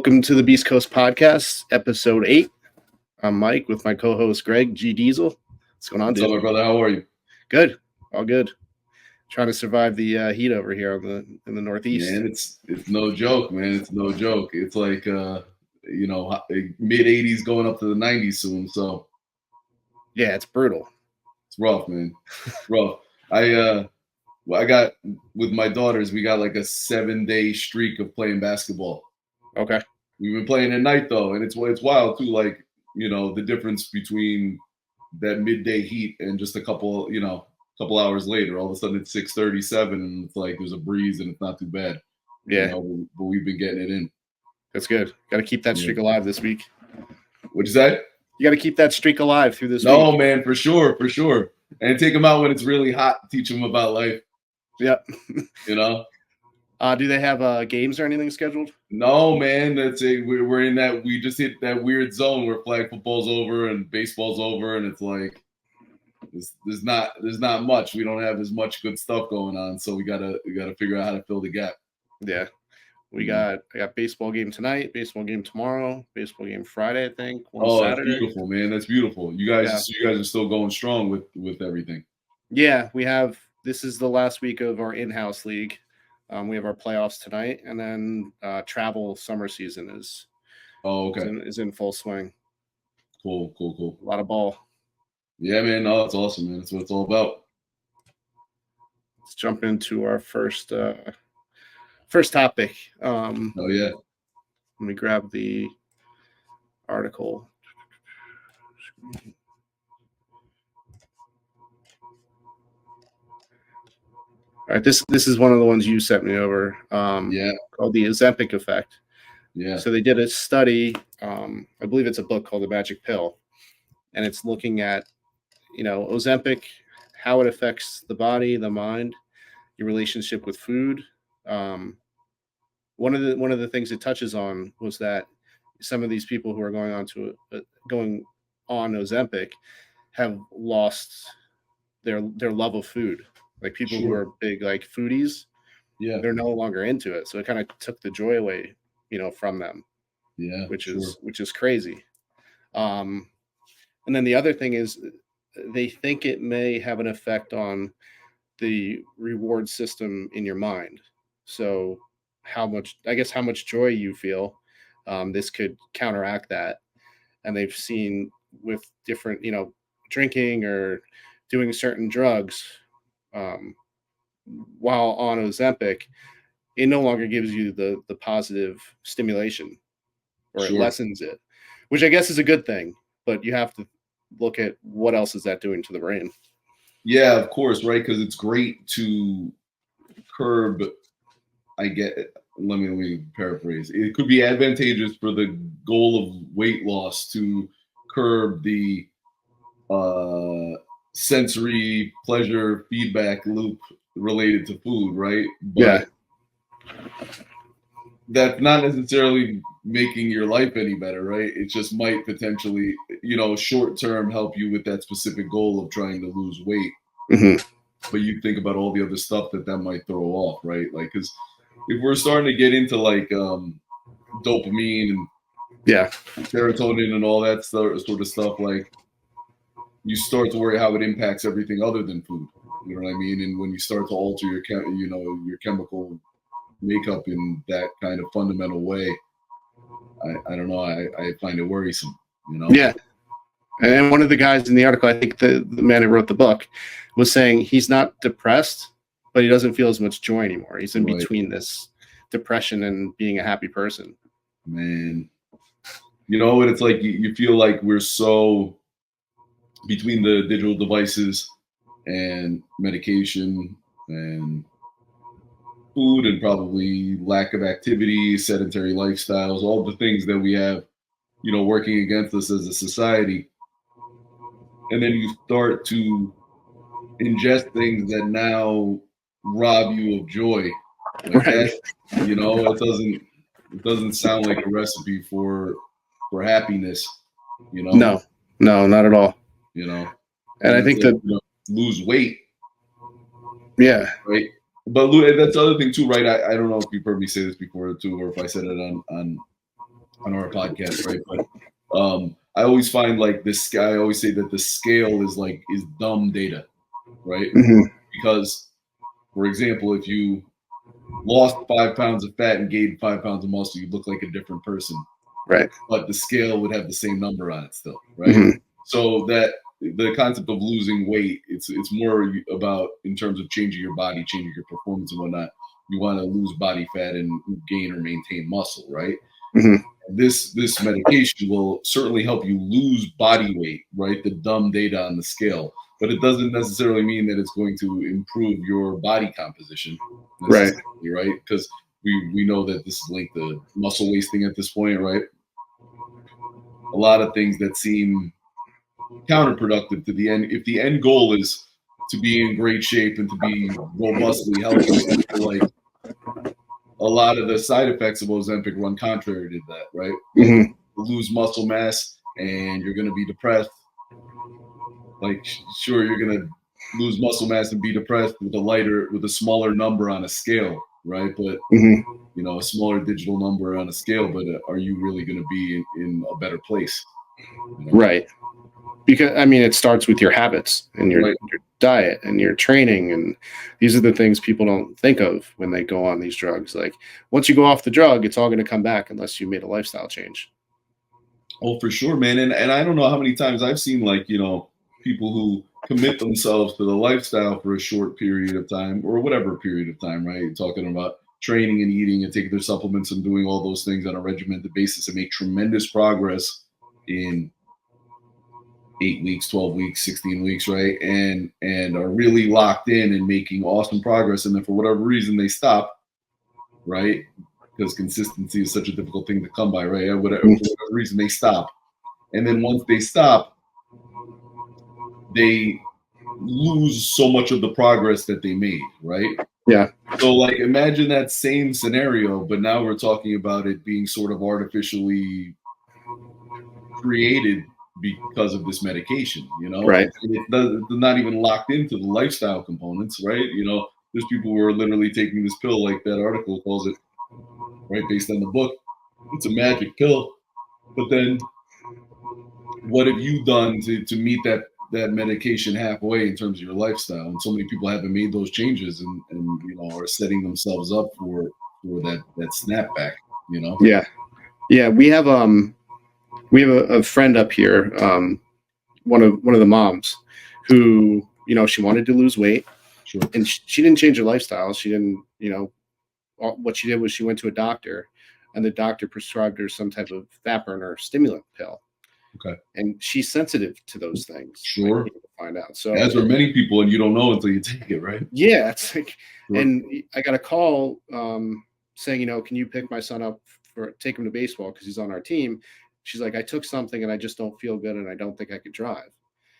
Welcome to the Beast Coast Podcast, episode 8. I'm Mike with my co-host Greg G. Diesel. What's going on, What's up, my brother? How are you? Good, all good. Trying to survive the heat over here in the Northeast. Man, it's no joke, man. It's no joke. It's like mid 80s going up to the 90s soon. So yeah, it's brutal. It's rough, man. It's rough. I got with my daughters. We got like a 7-day streak of playing basketball. Okay. We've been playing at night though, and it's wild too. Like the difference between that midday heat and just a couple hours later, all of a sudden it's 6:37, and it's like there's a breeze and it's not too bad. Yeah. But we've been getting it in. That's good. Got to keep that streak alive this week. What'd you say? You got to keep that streak alive through this week. No, man, for sure. And take them out when it's really hot. Teach them about life. Yep. Do they have games or anything scheduled? No, man. That's it. We're in that. We just hit that weird zone where flag football's over and baseball's over, and it's like there's not much. We don't have as much good stuff going on, so we gotta figure out how to fill the gap. Yeah, I got baseball game tonight, baseball game tomorrow, baseball game Friday, I think. Saturday. That's beautiful, man. That's beautiful. You guys are still going strong with everything. Yeah, we have. This is the last week of our in-house league. We have our playoffs tonight, and then travel summer season is in full swing. Cool. A lot of ball. Yeah, man. No, that's awesome, man. That's what it's all about. Let's jump into our first topic. Oh yeah. Let me grab the article. All right, this is one of the ones you sent me over. Called the Ozempic effect. Yeah. So they did a study. I believe it's a book called The Magic Pill, and it's looking at, Ozempic, how it affects the body, the mind, your relationship with food. One of the things it touches on was that some of these people who are going on Ozempic have lost their love of food. Like people who are big like foodies, they're no longer into it. So it kind of took the joy away, from them. Yeah, which is crazy. And then the other thing is, they think it may have an effect on the reward system in your mind. So how much joy you feel, this could counteract that. And they've seen with different, drinking or doing certain drugs, while on Ozempic, it no longer gives you the positive stimulation, or it lessens it, which I guess is a good thing, but you have to look at what else is that doing to the brain. Yeah, of course, right? Because it's great to curb. I get it. Let me paraphrase. It could be advantageous for the goal of weight loss to curb the sensory pleasure feedback loop related to food, right? But that's not necessarily making your life any better, right? It just might potentially, short term help you with that specific goal of trying to lose weight. Mm-hmm. But you think about all the other stuff that might throw off, right? Like, because if we're starting to get into like dopamine and serotonin and all that sort of stuff, like, you start to worry how it impacts everything other than food. You know what I mean? And when you start to alter your chemical makeup in that kind of fundamental way, I don't know. I find it worrisome. Yeah. And one of the guys in the article, I think the man who wrote the book, was saying he's not depressed, but he doesn't feel as much joy anymore. He's in between this depression and being a happy person. Man, what it's like. You feel like we're so between the digital devices and medication and food and probably lack of activity, sedentary lifestyles, all the things that we have, working against us as a society. And then you start to ingest things that now rob you of joy. Like that, it doesn't sound like a recipe for happiness, No, not at all. And I think that lose weight. Yeah. Right. But that's the other thing too, right? I don't know if you've heard me say this before too, or if I said it on on our podcast, right? But I always find like this guy, I always say that the scale is dumb data, right? Hmm. Because, for example, if you lost 5 pounds of fat and gained 5 pounds of muscle, you look like a different person, Right. but the scale would have the same number on it still, right? Hmm. So that the concept of losing weight, it's more about in terms of changing your body, changing your performance and whatnot. You want to lose body fat and gain or maintain muscle, right? Hmm. This medication will certainly help you lose body weight, right? The dumb data on the scale, but it doesn't necessarily mean that it's going to improve your body composition Right. necessarily, right? Because we know that this is linked to muscle wasting at this point, right? A lot of things that seem counterproductive to the end. If the end goal is to be in great shape and to be robustly healthy, I feel like a lot of the side effects of Ozempic run contrary to that, right? Hmm. Lose muscle mass and you're going to be depressed. Like, sure, you're going to lose muscle mass and be depressed with a smaller number on a scale, right? But Hmm. a smaller digital number on a scale. But are you really going to be in a better place? Right. Because I mean, it starts with your habits and your diet and your training, and these are the things people don't think of when they go on these drugs. Like once you go off the drug, it's all going to come back unless you made a lifestyle change. Oh, for sure, man. And I don't know how many times I've seen people who commit themselves to the lifestyle for a short period of time or whatever period of time, right? Talking about training and eating and taking their supplements and doing all those things on a regimented basis and make tremendous progress in 8 weeks, 12 weeks, 16 weeks, right? And are really locked in and making awesome progress. And then for whatever reason they stop, right? Because consistency is such a difficult thing to come by, right? For whatever reason they stop. And then once they stop, they lose so much of the progress that they made, right? Yeah. So like imagine that same scenario, but now we're talking about it being sort of artificially created because of this medication, Right. and it's not even locked into the lifestyle components, right? There's people who are literally taking this pill, like that article calls it, right, based on the book. It's a magic pill. But then what have you done to meet that medication halfway in terms of your lifestyle? And so many people haven't made those changes and are setting themselves up for that snapback, Yeah. We have a friend up here, one of the moms who, she wanted to lose weight. Sure. And she didn't change her lifestyle. She didn't, what she did was she went to a doctor, and the doctor prescribed her some type of fat burner stimulant pill. Okay. And she's sensitive to those things. Sure. To find out. So as are many people, and you don't know until you take it, right? Yeah, it's like, Sure. And I got a call saying, can you pick my son up take him to baseball because he's on our team? She's like, I took something and I just don't feel good and I don't think I could drive.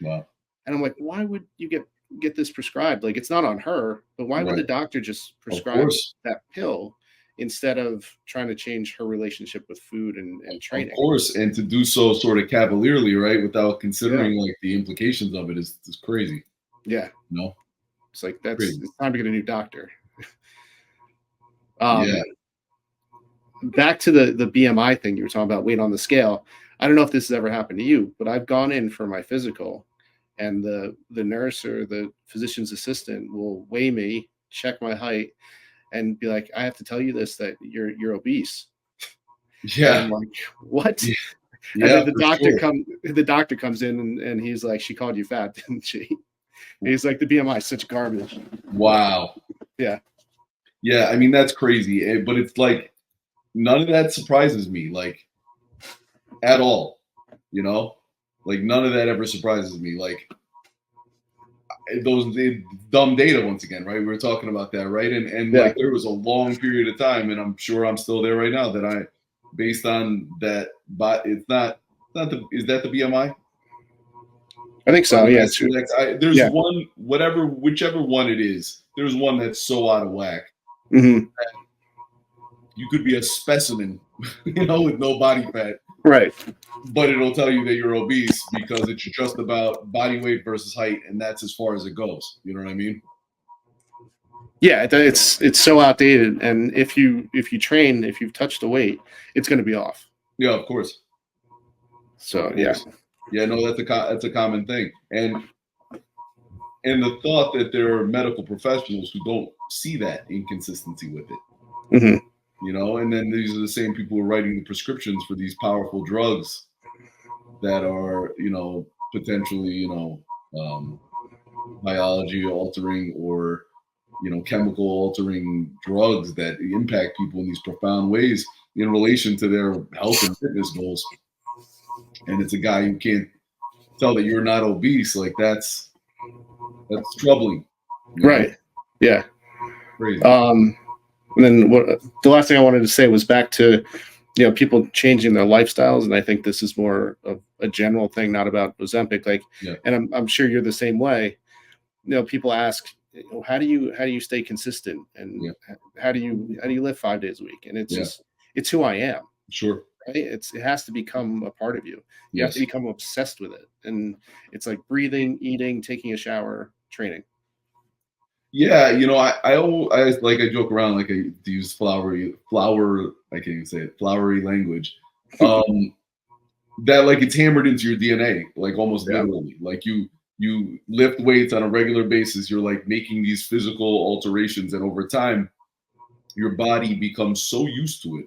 Wow. And I'm like, why would you get this prescribed? Like, it's not on her, but why would the doctor just prescribe that pill instead of trying to change her relationship with food and training? Of course, and to do so sort of cavalierly, right, without considering like the implications of it is crazy. Yeah. No. It's like it's time to get a new doctor. Yeah. Back to the BMI thing you were talking about, weight on the scale. I don't know if this has ever happened to you, but I've gone in for my physical, and the nurse or the physician's assistant will weigh me, check my height, and be like, I have to tell you this, that you're obese. Yeah. And I'm like, what? Yeah. And then the doctor comes in and he's like, she called you fat, didn't she? And he's like, the BMI is such garbage. Wow. Yeah. Yeah, I mean that's crazy, but it's like none of that surprises me, like at all. Like none of that ever surprises me. Like those dumb data once again, right? We were talking about that, right? And like there was a long period of time, and I'm sure I'm still there right now, that based on that, but is that the BMI? I think so. Yeah. There's one, whichever one it is. There's one that's so out of whack. Mm-hmm. You could be a specimen, with no body fat. Right. But it'll tell you that you're obese because it's just about body weight versus height, and that's as far as it goes. You know what I mean? Yeah, it's so outdated. And if you train, if you've touched the weight, it's going to be off. Yeah, of course. So Of yeah. course. Yeah, no, that's a common thing. And the thought that there are medical professionals who don't see that inconsistency with it, Hmm. you know, and then these are the same people who are writing the prescriptions for these powerful drugs that are, you know, potentially, you know, biology altering or, you know, chemical altering drugs that impact people in these profound ways in relation to their health and fitness goals. And it's a guy who can't tell that you're not obese. Like that's troubling, you know, Right. Yeah. crazy. And then what the last thing I wanted to say was back to, people changing their lifestyles, and I think this is more of a general thing, not about Ozempic. Like, Yeah, and I'm sure you're the same way. People ask, how do you stay consistent, yeah, and how do you live 5 days a week? And yeah, it's who I am. sure. Right? It has to become a part of you. You have to Yes. become obsessed with it, and it's like breathing, eating, taking a shower, training. Yeah, you know, I joke around like I to use I can't even say it, flowery language. Um, that like it's hammered into your DNA, like almost Yeah. literally. Like you lift weights on a regular basis, you're like making these physical alterations, and over time, your body becomes so used to it.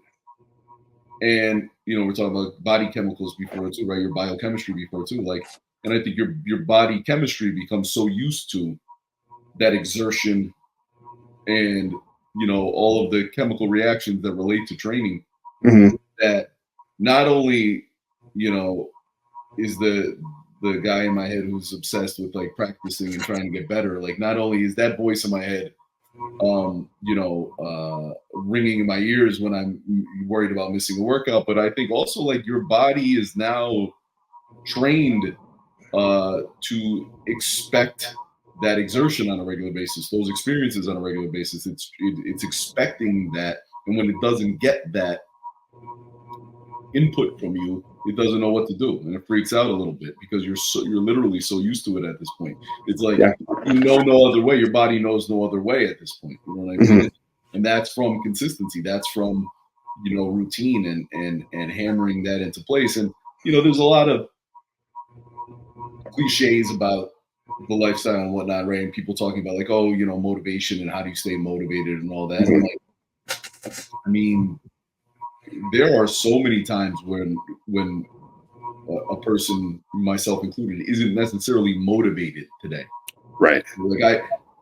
And you know, we're talking about body chemicals before too, right? Your biochemistry before too. Like, and I think your body chemistry becomes so used to that exertion and you know all of the chemical reactions that relate to training Hmm. that not only you know is the guy in my head who's obsessed with like practicing and trying to get better, like not only is that voice in my head ringing in my ears when I'm worried about missing a workout, but I think also like your body is now trained to expect that exertion on a regular basis, those experiences on a regular basis. It's expecting that, and when it doesn't get that input from you, it doesn't know what to do, and it freaks out a little bit because you're literally so used to it at this point. It's like Yeah. you know no other way. Your body knows no other way at this point. You know what I mean? Hmm. And that's from consistency. That's from routine and hammering that into place. And there's a lot of cliches about the lifestyle and whatnot, right? And people talking about like, oh, motivation and how do you stay motivated and all that. And I'm Hmm. like, I mean, there are so many times when a person, myself included, isn't necessarily motivated today. Right.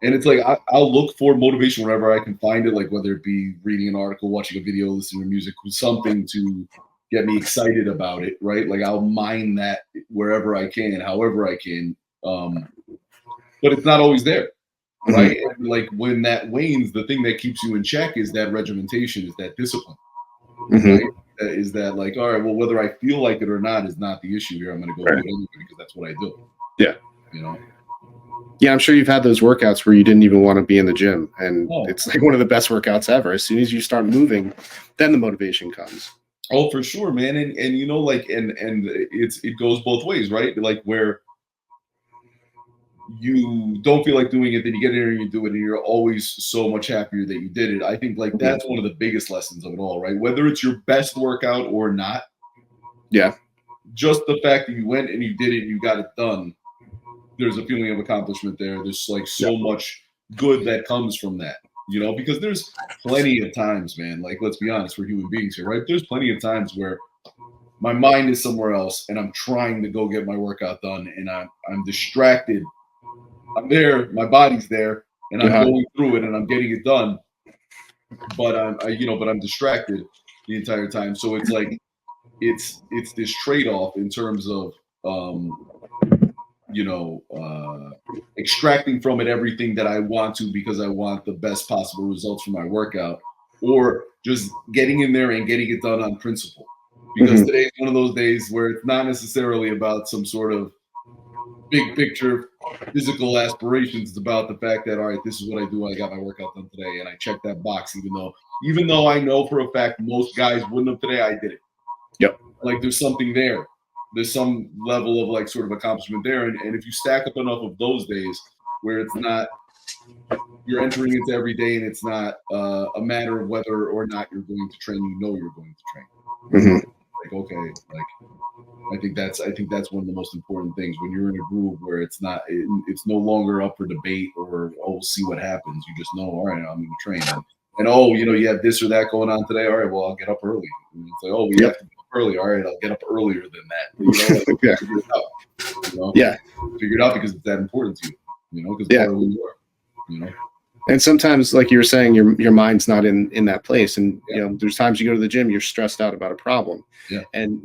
And it's like I'll look for motivation wherever I can find it, like whether it be reading an article, watching a video, listening to music, something to get me excited about it, right? Like I'll mine that wherever I can, however I can. But it's not always there, Hmm. right? And like when that wanes, the thing that keeps you in check is that regimentation, is that discipline, Hmm. right? Is that like, all right, well, whether I feel like it or not is not the issue here. I'm going to go do Right. it anyway because that's what I do, Yeah. you know? Yeah, I'm sure you've had those workouts where you didn't even want to be in the gym, and Oh, it's like one of the best workouts ever. As soon as you start moving, then the motivation comes. oh, for sure, man. And like, and it goes both ways, right? Like where you don't feel like doing it, then you get in there and you do it, and you're always so much happier that you did it. I think like Mhm. that's one of the biggest lessons of it all, right? Whether it's your best workout or not, Yeah. just the fact that you went and you did it and you got it done, there's a feeling of accomplishment there. There's like Yeah. so much good that comes from that, because there's plenty of times, man. Like, let's be honest, we're human beings here, right? There's plenty of times where my mind is somewhere else and I'm trying to go get my workout done and I'm distracted. I'm there, my body's there, and I'm Uh-huh. going through it and I'm getting it done, but I'm distracted the entire time. So it's like it's this trade-off in terms of um, extracting from it everything that I want to because I want the best possible results from my workout, or just getting in there and getting it done on principle. Because Hmm. today's one of those days where it's not necessarily about some sort of big picture physical aspirations. It's about the fact that all right, this is what I do. I got my workout done today, and I checked that box. Even though I know for a fact most guys wouldn't have today, I did it. Yep. Like there's something there. There's some level of like sort of accomplishment there. And if you stack up enough of those days where it's not you're entering into every day and it's not a matter of whether or not you're going to train, you're going to train. Hmm. like, okay, like I think that's one of the most important things when you're in a groove where it's it's no longer up for debate or we'll see what happens. You just know, all right, I'm going to train. And oh, you have this or that going on today. All right, well, I'll get up early. And it's like, oh, we have to get up early. All right, I'll get up earlier than that. Like, Yeah. figure it out. Yeah. Figure it out because it's that important to you. Because part of who you are. And sometimes, like you were saying, your mind's not in that place, and there's times you go to the gym, you're stressed out about a problem, and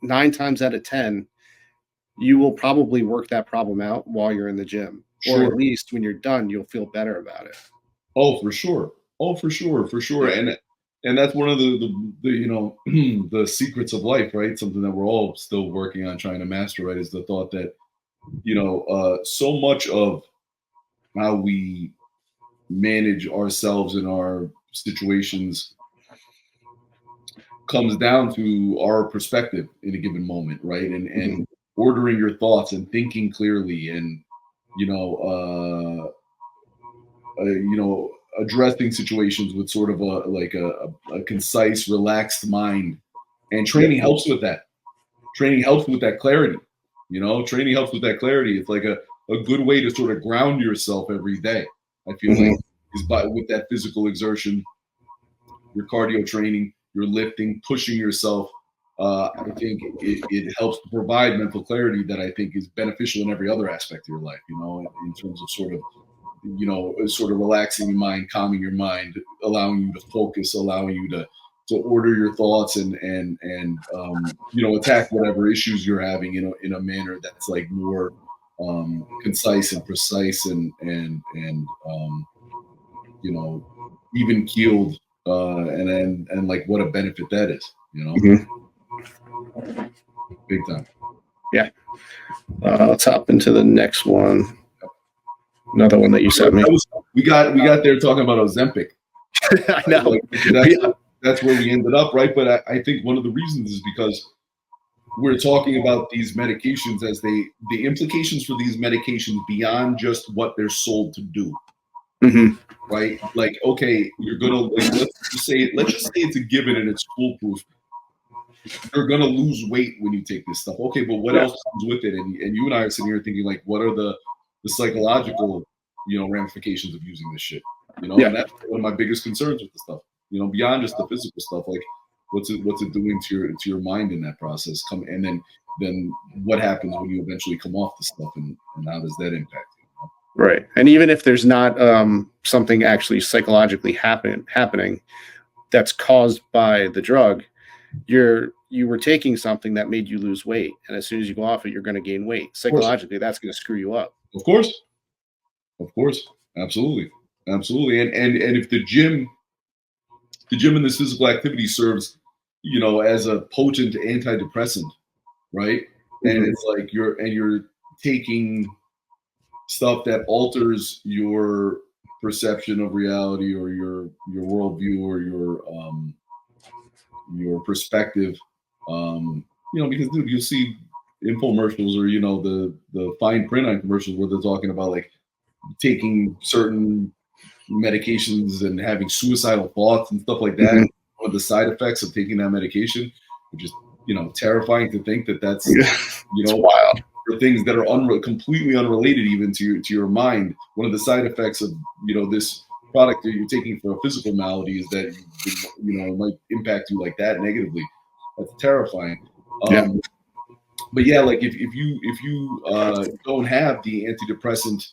9 times out of 10, you will probably work that problem out while you're in the gym, or at least when you're done, you'll feel better about it. Oh, for sure. And that's one of the the secrets of life, right? Something that we're all still working on trying to master, right? Is the thought that so much of how we manage ourselves in our situations comes down to our perspective in a given moment, right? And ordering your thoughts and thinking clearly, and addressing situations with sort of a concise, relaxed mind. And training helps with that. Training helps with that clarity. Training helps with that clarity. It's like a good way to sort of ground yourself every day. I feel like is with that physical exertion, your cardio training, your lifting, pushing yourself. I think it helps to provide mental clarity that I think is beneficial in every other aspect of your life. In terms of sort of relaxing your mind, calming your mind, allowing you to focus, allowing you to order your thoughts and attack whatever issues you're having in a manner that's like more concise and precise and even keeled, and like what a benefit that is, big time. Yeah. Let's hop into the next one. Another one that you sent me. We got there talking about Ozempic. I know. That's where we ended up, right? But I think one of the reasons is because we're talking about these medications as the implications for these medications beyond just what they're sold to do. Right? Like, okay, you're gonna let's just say it's a given and it's foolproof. You're gonna lose weight when you take this stuff. Okay, but what else comes with it? And you and I are sitting here thinking, like, what are the psychological ramifications of using this shit? And that's one of my biggest concerns with the stuff. Beyond just the physical stuff, like what's it doing to your mind in that process? And then what happens when you eventually come off the stuff, and how does that impact you? Right. And even if there's not something actually psychologically happening that's caused by the drug, you were taking something that made you lose weight, and as soon as you go off it, you're going to gain weight. Psychologically, that's going to screw you up. Of course, absolutely. And if the gym and this physical activity serves, as a potent antidepressant, right? And it's like you're taking stuff that alters your perception of reality or your worldview or your perspective, because dude, you'll see infomercials or the fine print on commercials where they're talking about like taking certain medications and having suicidal thoughts and stuff like that. One of the side effects of taking that medication, which is terrifying to think that's wild. For things that are completely unrelated even to your mind. One of the side effects of this product that you're taking for a physical malady is that it might impact you like that negatively. That's terrifying. But yeah, like if you don't have the antidepressant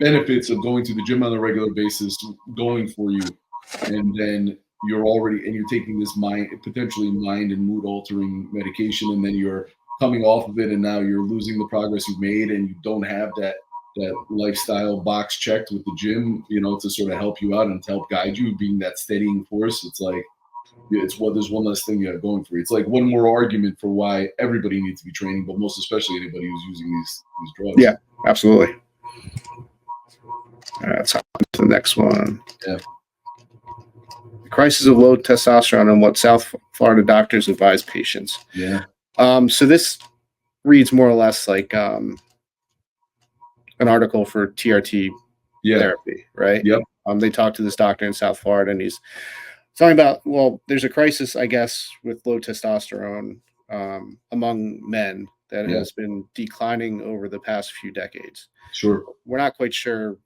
benefits of going to the gym on a regular basis going for you, and then you're taking this potentially mind and mood altering medication, and then you're coming off of it, and now you're losing the progress you've made, and you don't have that lifestyle box checked with the gym, to sort of help you out and to help guide you, being that steadying force. It's like there's one less thing you have going for you. It's like one more argument for why everybody needs to be training, but most especially anybody who's using these drugs. Yeah, absolutely. All right, let's hop to the next one. Yeah. The crisis of low testosterone and what South Florida doctors advise patients. Yeah. So this reads more or less like an article for TRT therapy, right? Yep. They talked to this doctor in South Florida, and he's talking about, well, there's a crisis, I guess, with low testosterone among men that Yeah, has been declining over the past few decades. sure. We're not quite sure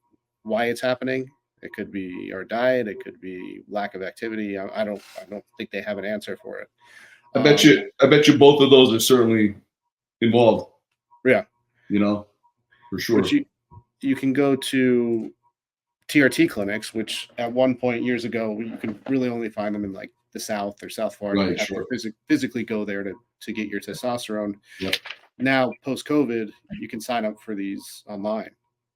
why it's happening. It could be our diet. It could be lack of activity. I don't think they have an answer for it. Um, I bet you both of those are certainly involved, yeah, you know, for but sure. you can go to TRT clinics, which at one point years ago you could really only find them in like the South or South Florida. Right, You'd have to sure. physically go there to get your testosterone. Yep. Now, post COVID, you can sign up for these online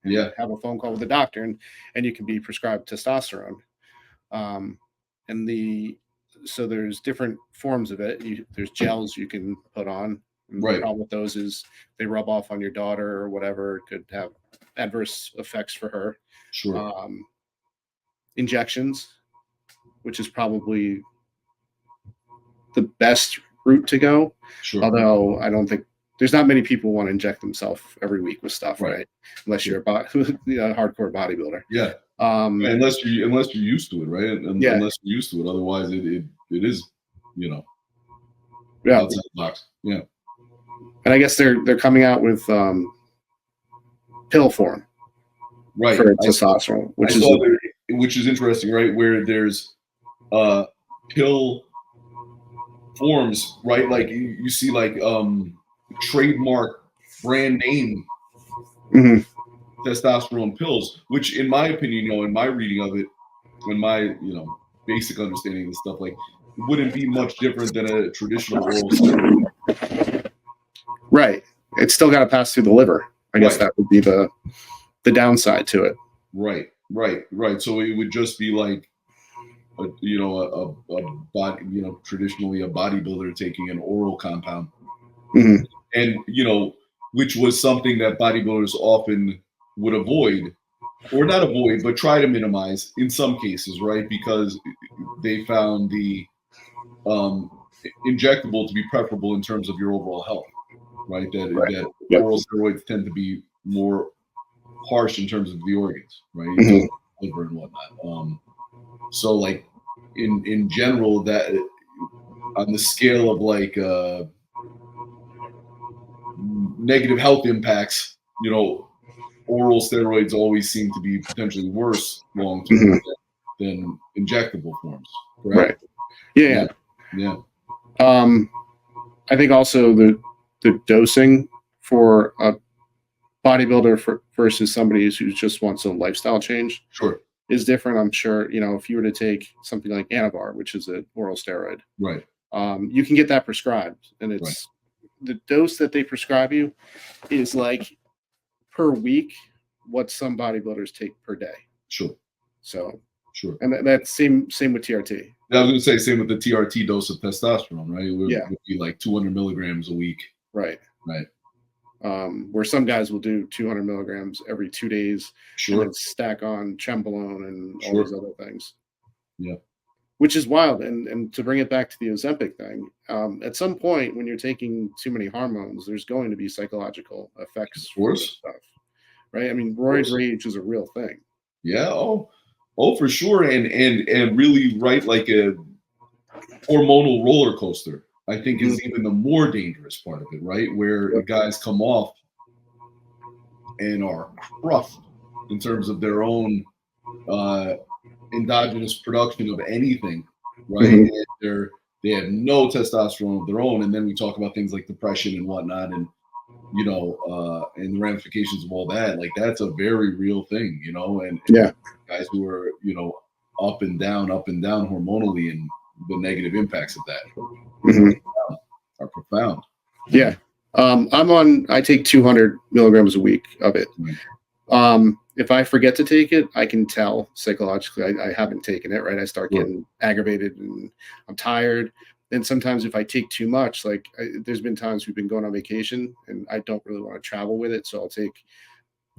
and Yeah, have a phone call with the doctor, and you can be prescribed testosterone. Um, and so there's different forms of it. There's gels you can put on. And the right, problem with those is they rub off on your daughter or whatever. It could have adverse effects for her. sure, Um, Injections, which is probably the best route to go. sure. Although I don't think there's not many people who want to inject themselves every week with stuff, Right. right? Unless Sure. you're a hardcore bodybuilder. Yeah. Um, Unless you're used to it, right? And yeah, unless you're used to it, otherwise it is, you know, yeah, outside the box. Yeah. and I guess they're coming out with pill form Right. for testosterone, I saw there, which is interesting, right? Where there's uh pill forms, right? Like you see like trademark brand name Mhm. testosterone pills, which in my opinion, in my reading of it, in my, basic understanding of the stuff, like it wouldn't be much different than a traditional oral steroid. Right. It's still got to pass through the liver. I guess Right. that would be the downside to it. Right. So it would just be like a body, traditionally a bodybuilder taking an oral compound, Mhm. and which was something that bodybuilders often would avoid, or not avoid, but try to minimize in some cases, right? Because they found the um, injectable to be preferable in terms of your overall health, right? Right. That Yep. oral steroids tend to be more harsh in terms of the organs, right? In terms Mhm. of liver and whatnot. So like in general, that on the scale of like negative health impacts, oral steroids always seem to be potentially worse long term Mhm. than injectable forms. Correct? Right. Yeah. Yeah. Yeah. Yeah. I think also the dosing for a bodybuilder versus somebody who just wants a lifestyle change Sure. is different. I'm sure, if you were to take something like Anavar, which is an oral steroid, Right. you can get that prescribed, and Right. it's the dose that they prescribe you is like per week what some bodybuilders take per day. Sure. So, Sure. and that's same with TRT. I was going to say same with the TRT dose of testosterone, right? It Yeah. would be like 200 milligrams a week. Right. Right. Where some guys will do 200 milligrams every 2 days and then Sure. stack on Chembolone and all Sure. these other things. Yeah. Which is wild. And to bring it back to the Ozempic thing, at some point when you're taking too many hormones, there's going to be psychological effects Of for this course. stuff, right? I mean, Of roid course. rage is a real thing. Yeah. Oh, for sure. And really, right, like a hormonal roller coaster, I think is Mhm. even the more dangerous part of it, right? Where Yep. guys come off and are crushed in terms of their own uh, endogenous production of anything, right? Mhm. And they have no testosterone of their own, and then we talk about things like depression and whatnot, and and the ramifications of all that. Like that's a very real thing, and Yeah. guys who are up and down hormonally, and the negative impacts of that Mhm. are profound. Yeah. I take 200 milligrams a week of it. Right. If I forget to take it, I can tell psychologically I haven't taken it, right? I start Sure. getting aggravated and I'm tired. And sometimes if I take too much, like there's been times we've been going on vacation and I don't really want to travel with it. So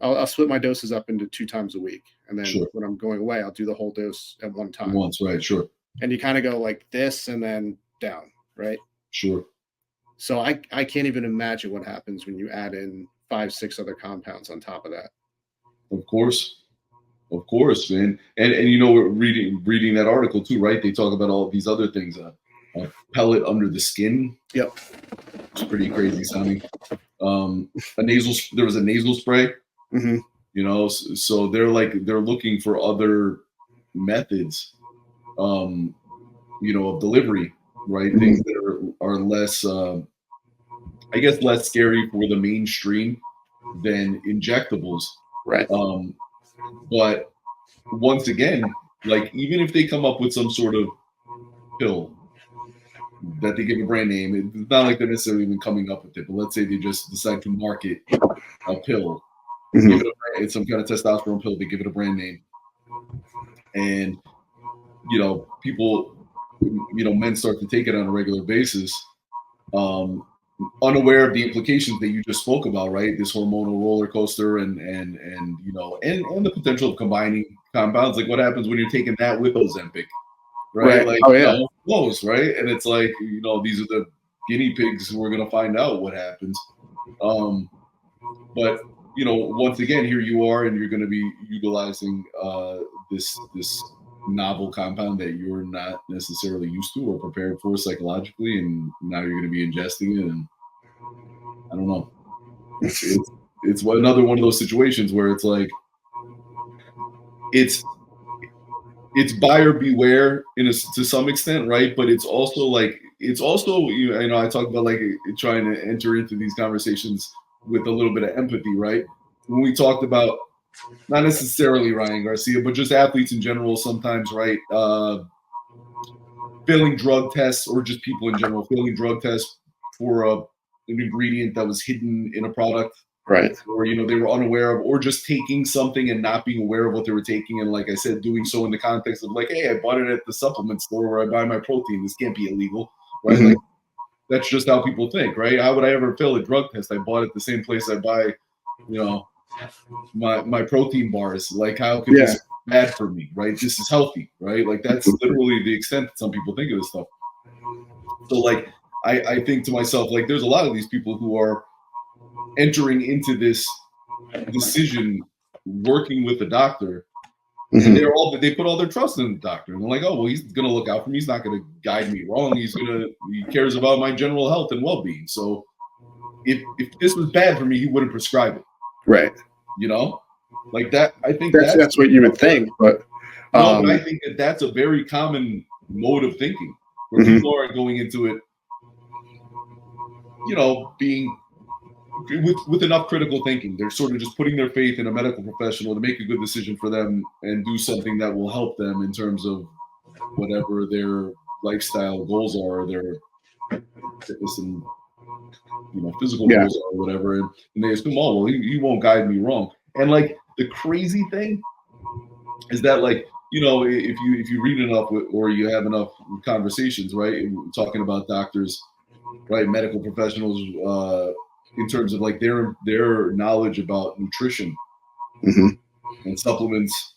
I'll split my doses up into 2 times a week. And then Sure. when I'm going away, I'll do the whole dose at one time. Once, right? Sure. And you kind of go like this and then down, right? Sure. So I can't even imagine what happens when you add in 5, 6 other compounds on top of that. Of course. Of course, man. And you know, we're reading that article too, right? They talk about all these other things. A pellet under the skin. Yep. It's pretty crazy sounding. There was a nasal spray. Mm-hmm. You know, so they're looking for other methods, you know, of delivery, right? Mm-hmm. Things that are less, I guess, less scary for the mainstream than injectables. Right. But once again, like even if they come up with some sort of pill that they give a brand name, it's not like they're necessarily even coming up with it. But let's say they just decide to market a pill, Mm-hmm. give it it's some kind of testosterone pill. They give it a brand name, and you know, people, you know, men start to take it on a regular basis, um, unaware of the implications that you just spoke about, right? This hormonal roller coaster and you know, and the potential of combining compounds. Like what happens when you're taking that with Ozempic, right? Right. Like, Oh you yeah. know, close, right? And it's like, you know, these are the guinea pigs who are going to find out what happens. But you know, once again, here you are, and you're going to be utilizing this novel compound that you're not necessarily used to or prepared for psychologically, and now you're going to be ingesting it, and I don't know. It's another one of those situations where it's like it's buyer beware to some extent, right? But it's also like you know, I talk about like trying to enter into these conversations with a little bit of empathy, right? When we talked about not necessarily Ryan Garcia, but just athletes in general, sometimes, right? Failing drug tests, or just people in general failing drug tests for an ingredient that was hidden in a product, Right. or you know, they were unaware of, or just taking something and not being aware of what they were taking, and like I said, doing so in the context of like, hey, I bought it at the supplement store where I buy my protein. This can't be illegal, right? Mm-hmm. Like that's just how people think, right? How would I ever fail a drug test? I bought it the same place I buy, you know, my protein bars. Like, how could this be bad for me, right? This is healthy, right? Like that's literally the extent that some people think of this stuff. So like I think to myself, like there's a lot of these people who are entering into this decision working with the doctor, and Mm-hmm. they put all their trust in the doctor, and they're like, oh well, he's gonna look out for me, he's not gonna guide me wrong, he cares about my general health and well-being. So if this was bad for me, he wouldn't prescribe it. Right. You know, like that. I think That's what you would think, but no, but I think that's a very common mode of thinking where mm-hmm. people aren't going into it, you know, being with enough critical thinking. They're sort of just putting their faith in a medical professional to make a good decision for them and do something that will help them in terms of whatever their lifestyle goals are, their fitness and, you know, physical goals are, or whatever. And they assume, oh well, he won't guide me wrong. And like the crazy thing is that, like, you know, if you read enough or you have enough conversations, right, talking about doctors, right, medical professionals, in terms of like their knowledge about nutrition mm-hmm. and supplements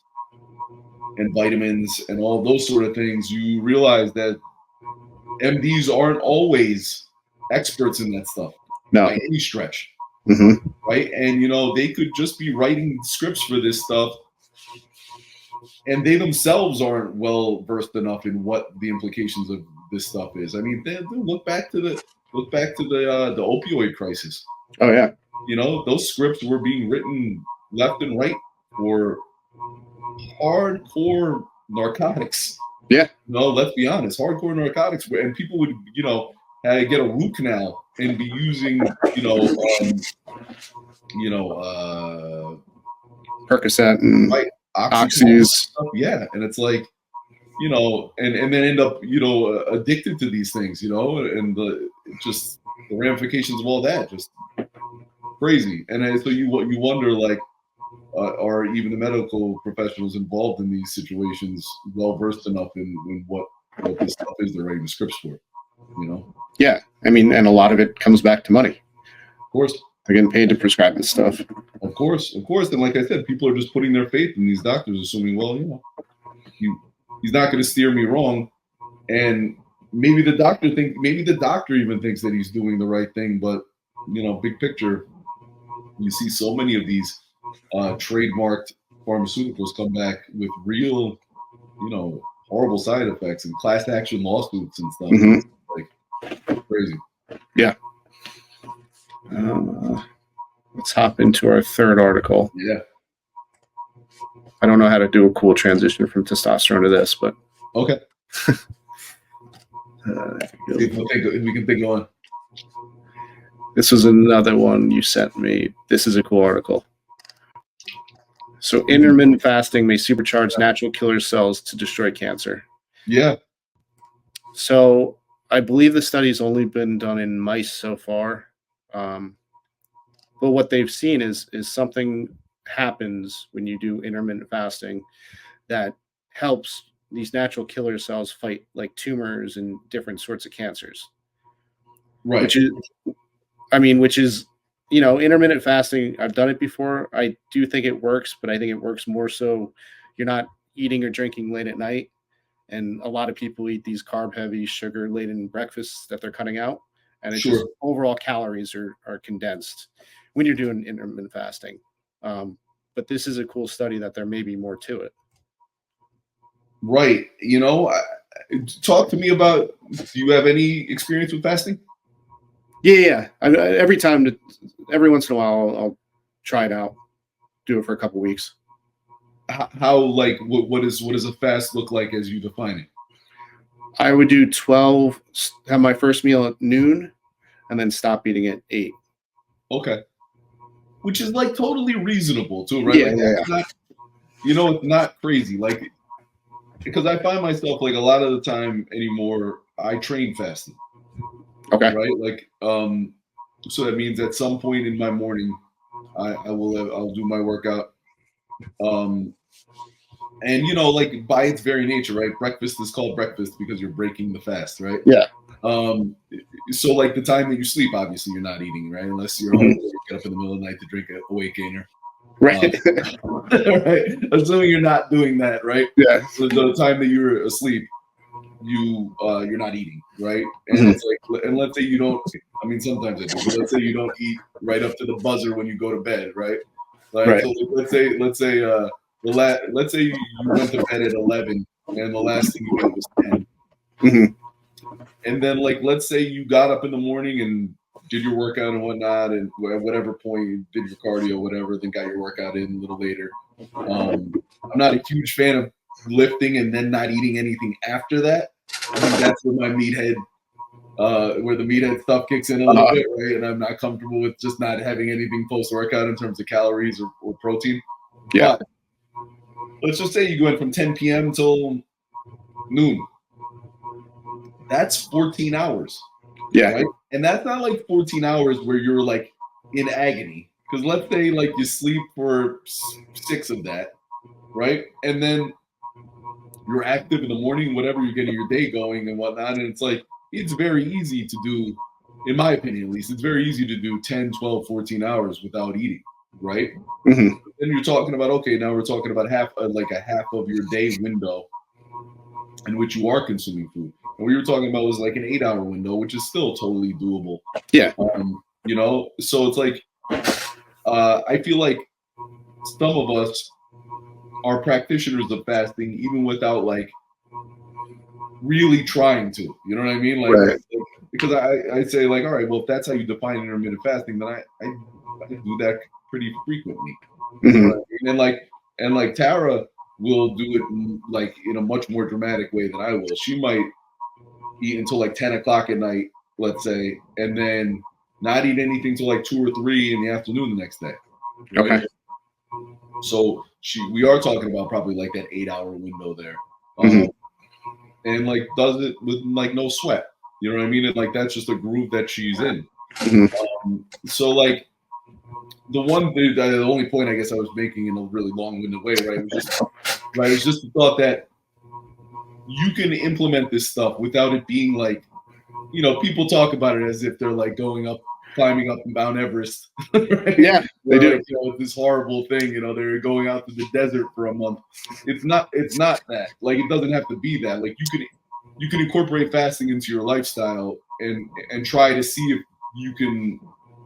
and vitamins and all those sort of things, you realize that MDs aren't always experts in that stuff by any stretch, mm-hmm. right? And you know, they could just be writing scripts for this stuff, and they themselves aren't well versed enough in what the implications of this stuff is. I mean, they look back to the opioid crisis. Oh yeah. You know, those scripts were being written left and right for hardcore narcotics. Yeah. No, let's be honest, hardcore narcotics, and people would, you know, get a root canal and be using, Percocet and right, oxys. Yeah, and it's like, you know, and then end up, you know, addicted to these things, you know, and the ramifications of all that, just crazy. And so you wonder, like, are even the medical professionals involved in these situations well versed enough in what this stuff is they're writing the scripts for, you know? Yeah, I mean, and a lot of it comes back to money. Of course. They're getting paid to prescribe this stuff. Of course. And like I said, people are just putting their faith in these doctors, assuming, well, you know, he's not going to steer me wrong. And maybe the doctor even thinks that he's doing the right thing. But, you know, big picture, you see so many of these trademarked pharmaceuticals come back with real, horrible side effects and class action lawsuits and stuff. Mhm. Like crazy. Yeah. Let's hop into our third article. Yeah. I don't know how to do a cool transition from testosterone to this, but Okay. we We can think on. This was another one you sent me. This is a cool article. So intermittent fasting may supercharge natural killer cells to destroy cancer. Yeah. So I believe the study's only been done in mice so far. But what they've seen is something happens when you do intermittent fasting that helps these natural killer cells fight like tumors and different sorts of cancers. Right. Which is, intermittent fasting. I've done it before. I do think it works, but I think it works more so you're not eating or drinking late at night. And a lot of people eat these carb-heavy, sugar-laden breakfasts that they're cutting out, and it's just overall calories are condensed when you're doing intermittent fasting. But this is a cool study that there may be more to it. Right. Talk to me about. Do you have any experience with fasting? Yeah. Every once in a while, I'll try it out, do it for a couple weeks. How like what does a fast look like as you define it? I would do 12, have my first meal at noon, and then stop eating at 8. Okay. Which is like totally reasonable too, right? Yeah, like yeah. Not, it's not crazy. Like, because I find myself like a lot of the time anymore, I train fasting. Okay. Right. Like, so that means at some point in my morning, I'll do my workout. And like by its very nature, right? Breakfast is called breakfast because you're breaking the fast, right? Yeah. So like the time that you sleep, obviously you're not eating, right? Unless you're hungry, you get up in the middle of the night to drink a weight gainer. Right. Right. Assuming you're not doing that, right? Yeah. So the time that you're asleep, you're not eating, right? And it's like, and let's say you don't. I mean, sometimes I do. But let's say you don't eat right up to the buzzer when you go to bed, right? Like, right. So let's say let's say you went to bed at 11 and the last thing you ate was 10. And then like let's say you got up in the morning and did your workout and whatnot, and at whatever point you did your cardio, whatever, then got your workout in a little later. I'm not a huge fan of lifting and then not eating anything after that. I think that's where my meathead, where the meathead stuff kicks in a little bit, right? And I'm not comfortable with just not having anything post-workout in terms of calories or protein. Yeah. But let's just say you go in from 10 p.m. till noon. That's 14 hours. Yeah. Right? And that's not like 14 hours where you're like in agony. Because let's say like you sleep for 6 of that, right? And then you're active in the morning, whatever, you're getting your day going and whatnot. And it's like, it's very easy to do, in my opinion at least, it's very easy to do 10, 12, 14 hours without eating, right? Then you're talking about, okay, now we're talking about half of your day window in which you are consuming food. And what you were talking about was like an 8-hour window, which is still totally doable. Yeah. So it's like, I feel like some of us are practitioners of fasting, even without like really trying to, you know what I mean? Like, Right. because I say like, all right, well, if that's how you define intermittent fasting, then I do that pretty frequently. You know what I mean? And like Tara will do it like in a much more dramatic way than I will. She might eat until like 10 o'clock at night, let's say, and then not eat anything till like 2 or 3 in the afternoon the next day. Right? Okay. So we are talking about probably like that 8-hour window there. And like does it with like no sweat. You know what I mean? And like that's just a groove that she's in. So like the only point I guess I was making in a really long-winded way, right? It was just the thought that you can implement this stuff without it being like, people talk about it as if they're like climbing up Mount Everest. Right? Yeah, they do. Like, this horrible thing, they're going out to the desert for a month. It's not that. Like, it doesn't have to be that. Like, you can incorporate fasting into your lifestyle and try to see if you can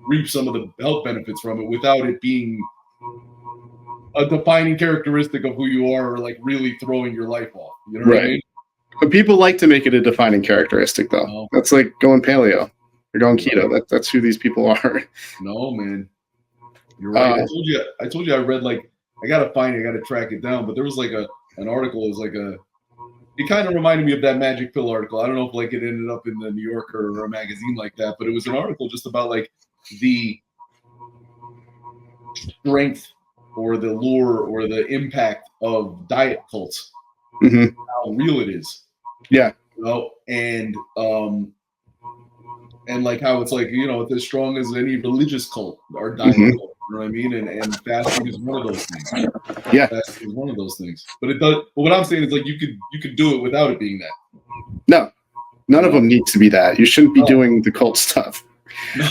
reap some of the health benefits from it without it being a defining characteristic of who you are, or like really throwing your life off. You know what I mean? But people like to make it a defining characteristic, though. No. That's like going paleo or going keto. That's who these people are. No, man. You're right. I told you I read, like, I gotta find it, I gotta track it down, but there was like an article, it kind of reminded me of that magic pill article. I don't know if like it ended up in the New Yorker or a magazine like that, but it was an article just about like the strength or the lure or the impact of diet cults, how real it is. Yeah. You know, and like how it's like, you know, it's as strong as any religious cult or diet cult. You know what I mean? And fasting is one of those things. Yeah, fasting is one of those things. But it does. But what I'm saying is, like, you could do it without it being that. No, none of them need to be that. You shouldn't be doing the cult stuff.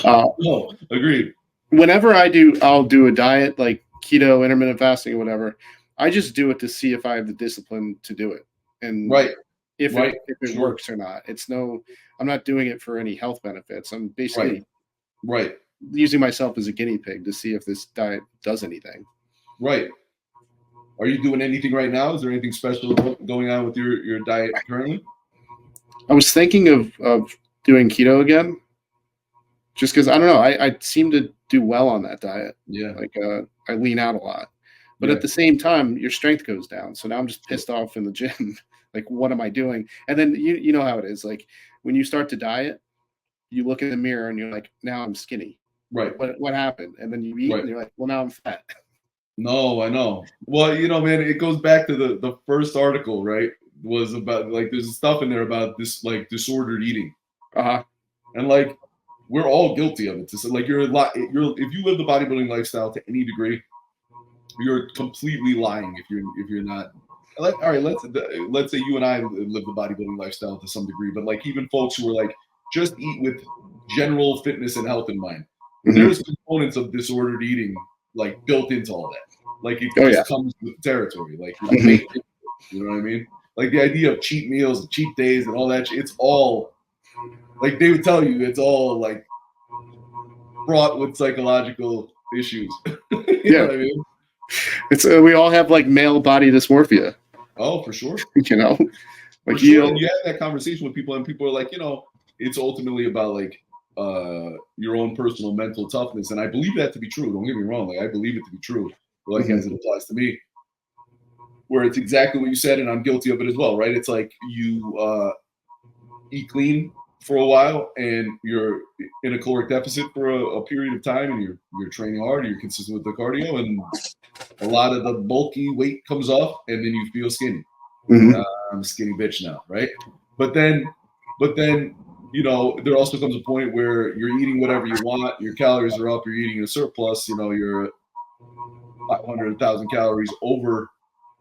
No, agreed. Whenever I'll do a diet like keto, intermittent fasting, or whatever. I just do it to see if I have the discipline to do it, and if it works or not. I'm not doing it for any health benefits. I'm basically using myself as a guinea pig to see if this diet does anything. Right. Are you doing anything right now? Is there anything special going on with your diet currently? I was thinking of doing keto again, just because I don't know. I seem to do well on that diet. Yeah. Like I lean out a lot, but at the same time, your strength goes down. So now I'm just pissed off in the gym. Like, what am I doing? And then you know how it is. Like when you start to diet, you look in the mirror and you're like, now I'm skinny. Right. What happened? And then you eat and you're like, well, now I'm fat. No, I know. Well, you know, man, it goes back to the first article, right? Was about, like, there's stuff in there about this, like, disordered eating. And like, we're all guilty of it. So, like, if you live the bodybuilding lifestyle to any degree, you're completely lying if you're not. All right, let's say you and I live the bodybuilding lifestyle to some degree, but like even folks who are like just eat with general fitness and health in mind, there's components of disordered eating like built into all that. Like it just comes with the territory. Like you know what I mean? Like the idea of cheat meals and cheat days and all that. It's all like they would tell you. It's all like fraught with psychological issues. You know what I mean? It's we all have like male body dysmorphia. Oh, for sure. You know, like you have that conversation with people, and people are like, you know, it's ultimately about like your own personal mental toughness, and I believe that to be true. Don't get me wrong; like I believe it to be true, like as it applies to me. Where it's exactly what you said, and I'm guilty of it as well, right? It's like you eat clean for a while, and you're in a caloric deficit for a period of time, and you're training hard, you're consistent with the cardio, and a lot of the bulky weight comes off, and then you feel skinny. I'm a skinny bitch now, right? But then, you know, there also comes a point where you're eating whatever you want, your calories are up, you're eating a surplus, you know, you're 500,000 calories over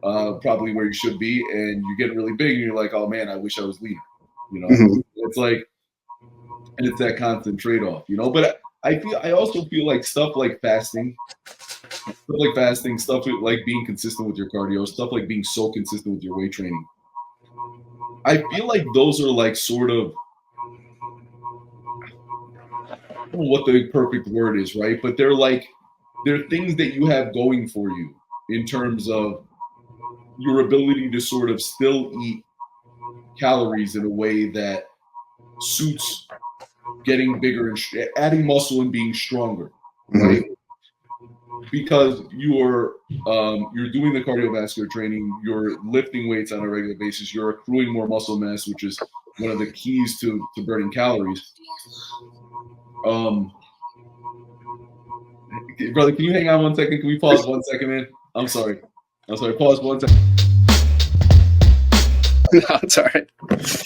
probably where you should be, and you're getting really big, and you're like, oh man, I wish I was lean. You know, it's like, and it's that constant trade-off, you know. But I also feel like stuff like fasting, stuff like being consistent with your cardio, stuff like being so consistent with your weight training. I feel like those are like sort of, I don't know what the perfect word is, right? But they're things that you have going for you in terms of your ability to sort of still eat calories in a way that suits getting bigger and adding muscle and being stronger, right? Because you're doing the cardiovascular training, you're lifting weights on a regular basis, you're accruing more muscle mass, which is one of the keys to burning calories. Brother, can you hang on 1 second? Can we pause 1 second, man? I'm sorry. Pause 1 second. No, it's all right.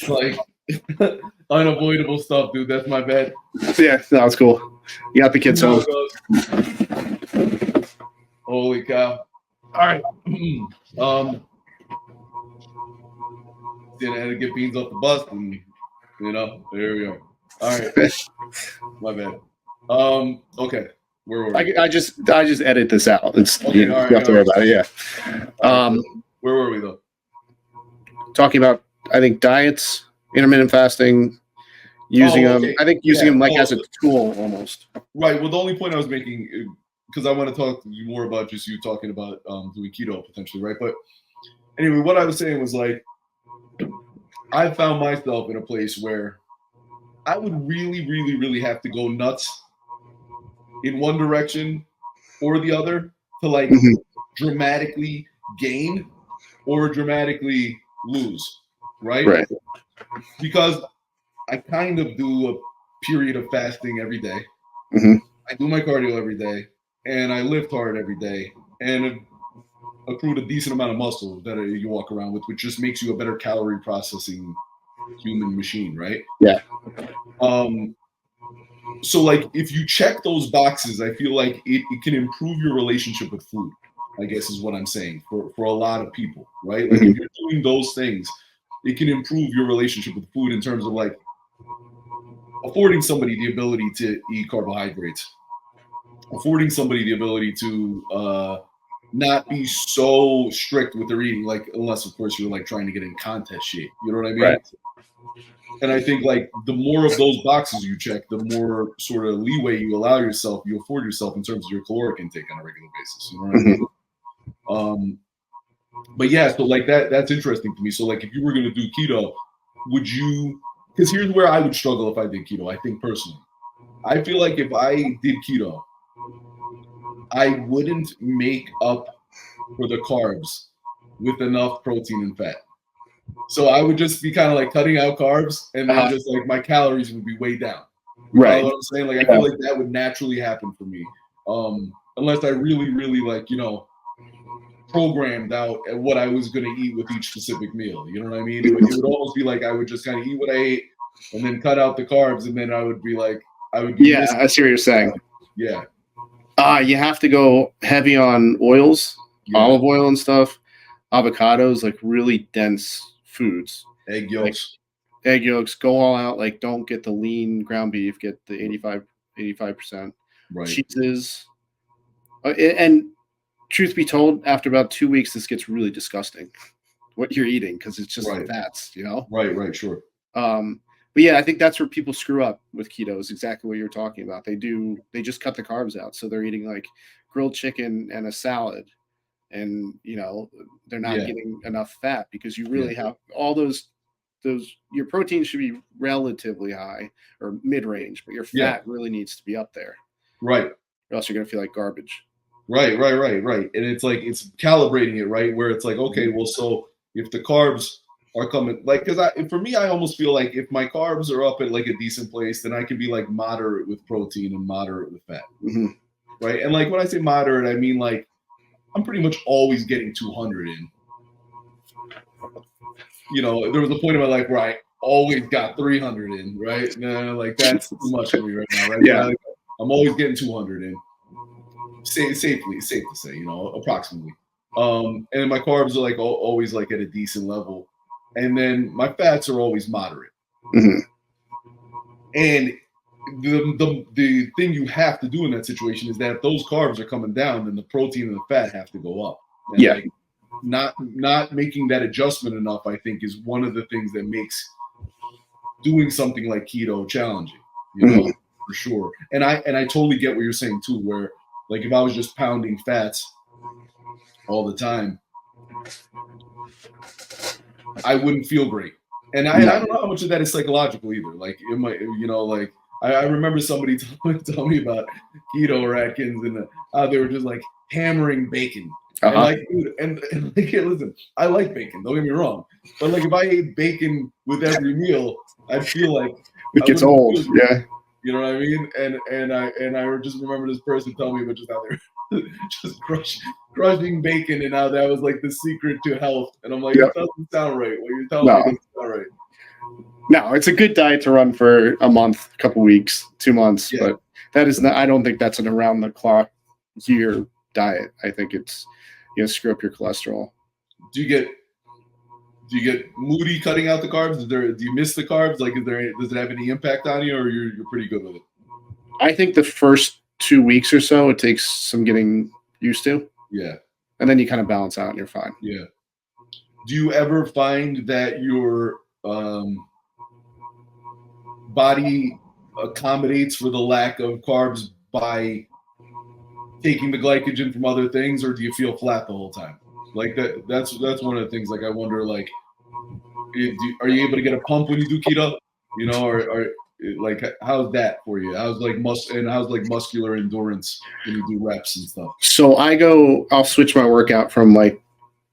Like unavoidable stuff, dude. That's my bad. Yeah, no, it's cool. You got the kids home. Holy cow! All right. Then I had to get Beans off the bus, and you know, there we go. All right. My bad. Okay. Where were we? I just edit this out. It's okay, you have to worry about it. Yeah. Where were we though? Talking about, I think, diets, intermittent fasting, using them. I think using them like as a tool almost. Right. Well, the only point I was making because I want to talk to you more about just you talking about doing keto potentially, right? But anyway, what I was saying was like, I found myself in a place where I would really, really, really have to go nuts in one direction or the other to like Mhm. dramatically gain or dramatically lose, right? Right. Because I kind of do a period of fasting every day. Mhm. I do my cardio every day, and I lift hard every day, and accrued a decent amount of muscle that you walk around with, which just makes you a better calorie processing human machine, right? Yeah. Um, so like if you check those boxes, I feel like it can improve your relationship with food, I guess is what I'm saying for a lot of people, right? Like if Mhm. you're doing those things, it can improve your relationship with food in terms of like affording somebody the ability to eat carbohydrates, affording somebody the ability to not be so strict with their eating, like unless of course you're like trying to get in contest shape. You know what I Right. mean? And I think like the more of those boxes you check, the more sort of leeway you allow yourself, you afford yourself in terms of your caloric intake on a regular basis. You know what I Mhm. mean? But yeah, so like that's interesting to me. So like if you were gonna do keto, would you because here's where I would struggle if I did keto, I think personally. I feel like if I did keto, I wouldn't make up for the carbs with enough protein and fat. So I would just be kind of like cutting out carbs and then Uh-huh. just like my calories would be way down. You follow Right. what I'm saying? Like I Yeah. feel like that would naturally happen for me. Unless I really, really like, programmed out at what I was gonna eat with each specific meal. You know what I mean? It would almost be like I would just kind of eat what I ate and then cut out the carbs and then I would be like I would be Yeah, missing. I see what you're saying. Yeah, You have to go heavy on oils, yeah. olive oil and stuff, avocados, like really dense foods, Egg like yolks. egg yolks. Go all out. Like don't get the lean ground beef. Get the 85%. Right. Cheeses. And truth be told, after about 2 weeks, this gets really disgusting. What you're eating because it's just Right. fats. Right. Sure. Um, but yeah, I think that's where people screw up with keto is exactly what you're talking about. They just cut the carbs out. So they're eating like grilled chicken and a salad and they're not Yeah. getting enough fat because you Yeah. really have all those your protein should be relatively high or mid-range, but your Yeah. fat really needs to be up there Right. or else you're going to feel like garbage. Right. And it's like it's calibrating it, right? Where it's like, okay, well, so if the carbs are coming, like, because for me, I almost feel like if my carbs are up at like a decent place, then I can be like moderate with protein and moderate with fat, Mm-hmm. right? And like when I say moderate, I mean like I'm pretty much always getting 200 in. There was a point in my life where I always got 300 in, right? No, like that's too much for me right now, right? Yeah. I'm always getting 200 in. Safely, safe to say, approximately. And my carbs are like always like at a decent level, and then my fats are always moderate. Mm-hmm. And the thing you have to do in that situation is that if those carbs are coming down, then the protein and the fat have to go up. And Yeah. like not making that adjustment enough, I think, is one of the things that makes doing something like keto challenging. Mm-hmm. For sure. And I totally get what you're saying too, where like if I was just pounding fats all the time, I wouldn't feel great. And I don't know how much of that is psychological either. Like it might, like I remember somebody tell me about keto or Atkins and they were just like hammering bacon. And Uh-huh. like, dude, and like, listen, I like bacon. Don't get me wrong, but like, if I ate bacon with every meal, I'd feel like It I gets wouldn't old. feel great. Yeah. You know what I mean? And I just remember this person telling me about just how they're just crushing bacon and how that was like the secret to health. And I'm like, Yep. it doesn't sound right. What you're telling No. me doesn't sound right. No, it's a good diet to run for a month, a couple weeks, 2 months, Yeah. but that is not. I don't think that's an around the clock year diet. I think it's screw up your cholesterol. Do you get moody cutting out the carbs? Do you miss the carbs? Like, does it have any impact on you, or you're pretty good with it? I think the first 2 weeks or so it takes some getting used to. Yeah. And then you kind of balance out and you're fine. Yeah. Do you ever find that your body accommodates for the lack of carbs by taking the glycogen from other things, or do you feel flat the whole time? Like that's one of the things. Like I wonder, like, are you able to get a pump when you do keto? You know, or like how's that for you? How's like how's like muscular endurance when you do reps and stuff? So I'll switch my workout from like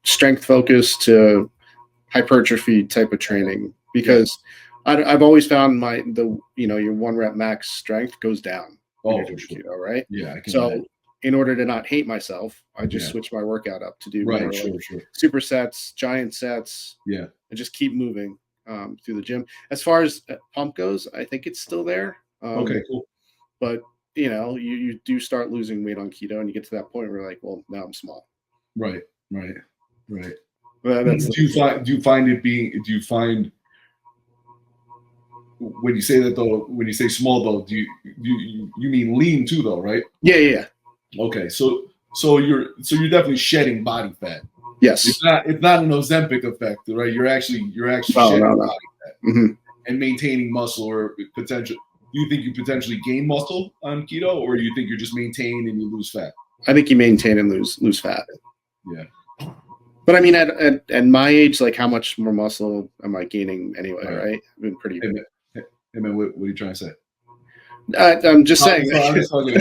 strength focus to hypertrophy type of training, because I've always found your 1 rep max strength goes down when you're doing keto, right? Yeah, I can So imagine. in order to not hate myself, I just switch my workout up to do more like supersets, giant sets, and just keep moving through the gym. As far as pump goes, I think it's still there. Okay, cool. But you do start losing weight on keto, and you get to that point where you're like, well, now I'm small. Right. Well, do you find when you say that though, when you say small though, do you mean lean too though, right? Yeah. Okay, so you're definitely shedding body fat. Yes. It's not an Ozempic effect, right? You're actually shedding body fat and maintaining muscle or potential. Do you think you potentially gain muscle on keto, or you think you're just maintain and you lose fat? I think you maintain and lose fat. Yeah. But I mean, at my age, like, how much more muscle am I gaining anyway, right? I've been pretty. Hey man, what are you trying to say? I'm just saying. I'm in total. You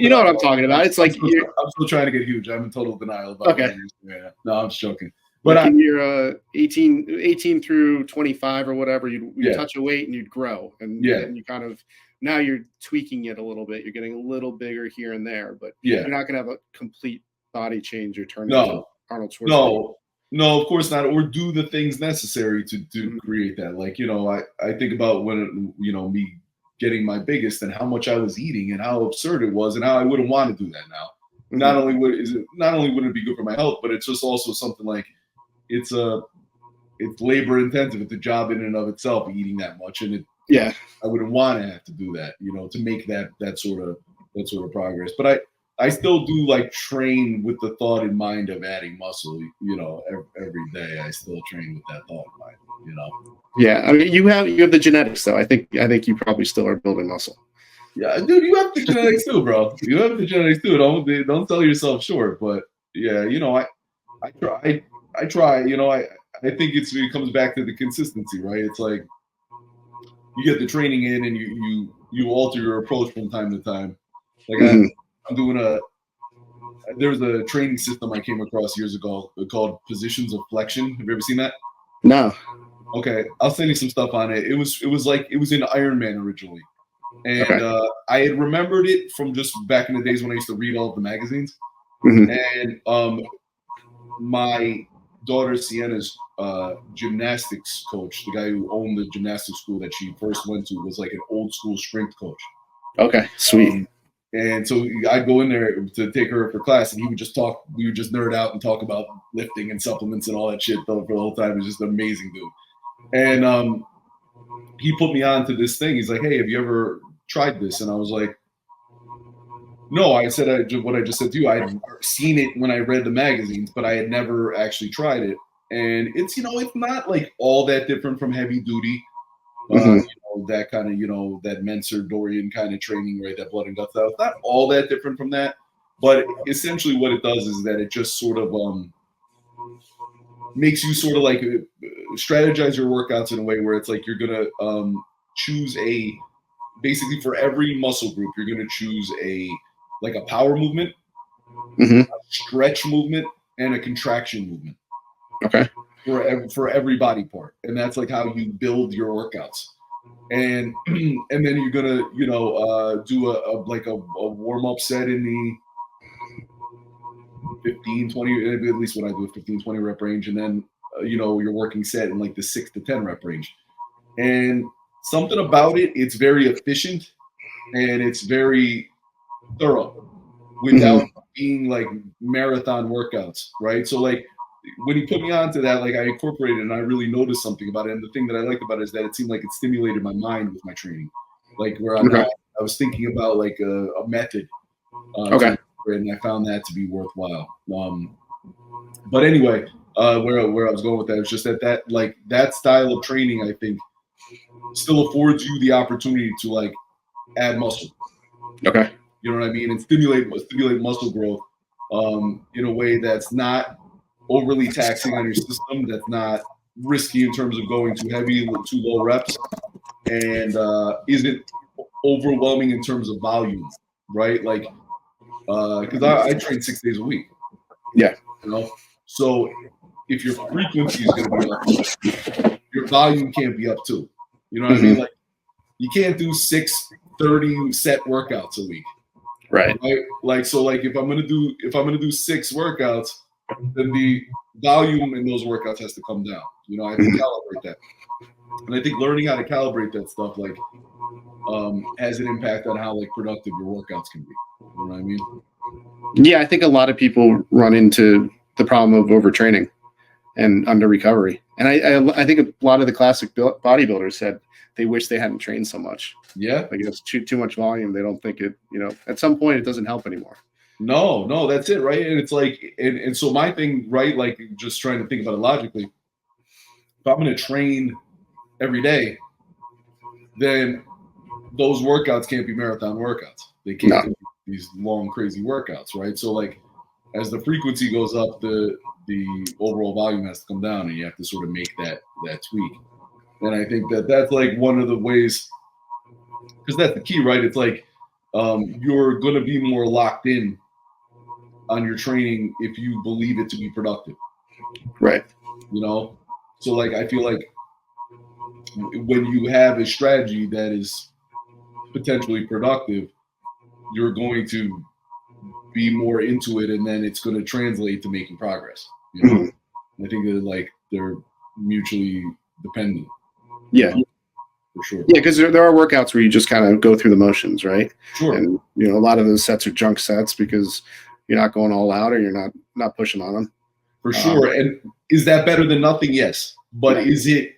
know what I'm talking about. It's like I'm still trying to get huge. I'm in total denial about it. No, I'm just joking. But like in your 18 through 25 or whatever, you'd touch a weight and you'd grow, and you kind of, now you're tweaking it a little bit. You're getting a little bigger here and there, but you're not going to have a complete body change. You're turning into Arnold Schwarzenegger. No, of course not. Or do the things necessary to create that. Like, I think about when, me getting my biggest and how much I was eating and how absurd it was and how I wouldn't want to do that now. Not only wouldn't it be good for my health, but it's just also something like it's labor intensive. It's a job in and of itself, eating that much. And I wouldn't want to have to do that, to make that sort of progress. But I still do like train with the thought in mind of adding muscle, every day. I still train with that thought in mind, Yeah. I mean, you have the genetics though. I think you probably still are building muscle. Yeah, dude, you have the genetics too, bro. You have the genetics too. Don't sell yourself short, but yeah, I try. I think it comes back to the consistency, right? It's like you get the training in and you alter your approach from time to time. Like I'm doing there was a training system I came across years ago called Positions of Flexion. Have you ever seen that? No. Okay, I'll send you some stuff on it. It was in Iron Man originally, and I had remembered it from just back in the days when I used to read all of the magazines. And my daughter Sienna's gymnastics coach, the guy who owned the gymnastics school that she first went to, was like an old school strength coach. Okay, sweet. And so I'd go in there to take her for class, and he would just talk. We would just nerd out and talk about lifting and supplements and all that shit for the whole time. It was just an amazing dude. And he put me on to this thing. He's like, "Hey, have you ever tried this?" And I was like, "No." I said what I just said to you. I had seen it when I read the magazines, but I had never actually tried it. And it's it's not like all that different from heavy duty. That kind of, that Menser Dorian kind of training, right? That blood and guts stuff. It's not all that different from that, but essentially what it does is that it just sort of makes you sort of like strategize your workouts in a way where it's like you're gonna choose basically for every muscle group you're gonna choose a power movement, a stretch movement, and a contraction movement. Okay. For every body part, and that's like how you build your workouts. And then you're gonna do a warm-up set in the 15, 20, at least when I do a 15, 20 rep range, and then your working set in like the 6 to 10 rep range. And something about it's very efficient and it's very thorough without being like marathon workouts, right? So like when he put me onto that, like I incorporated it and I really noticed something about it. And the thing that I liked about it is that it seemed like it stimulated my mind with my training. Like where I was thinking about like a method. And I found that to be worthwhile. But anyway, where I was going with that is just that style of training, I think, still affords you the opportunity to like add muscle. Okay. You know what I mean? And stimulate muscle growth in a way that's not overly taxing on your system, that's not risky in terms of going too heavy, too low reps, and isn't overwhelming in terms of volume, right? Like, because I train 6 days a week. Yeah. You know, so if your frequency is going to be up, your volume can't be up too. You know what I mean? Like, you can't do 30 set workouts a week. Right. Like, so like if I'm gonna do 6 workouts, then the volume in those workouts has to come down. You know, I have to calibrate that. And I think learning how to calibrate that stuff like has an impact on how like productive your workouts can be. You know what I mean? Yeah, I think a lot of people run into the problem of overtraining and under recovery. And I think a lot of the classic bodybuilders said they wish they hadn't trained so much. Yeah. Like it's too much volume. They don't think it, at some point it doesn't help anymore. No, that's it, right? And it's like, and so my thing, right, like just trying to think about it logically, if I'm going to train every day, then those workouts can't be marathon workouts. They can't be these long, crazy workouts, right? So like, as the frequency goes up, the overall volume has to come down, and you have to sort of make that tweak. And I think that's like one of the ways, because that's the key, right? It's like you're going to be more locked in on your training if you believe it to be productive, right? You know, so like I feel like when you have a strategy that is potentially productive, you're going to be more into it, and then it's going to translate to making progress. You know, I think that like they're mutually dependent. Yeah, for sure. Yeah, because there are workouts where you just kind of go through the motions, right? Sure. And a lot of those sets are junk sets because you're not going all out or you're not pushing on them. For sure. And is that better than nothing? Yes. But is it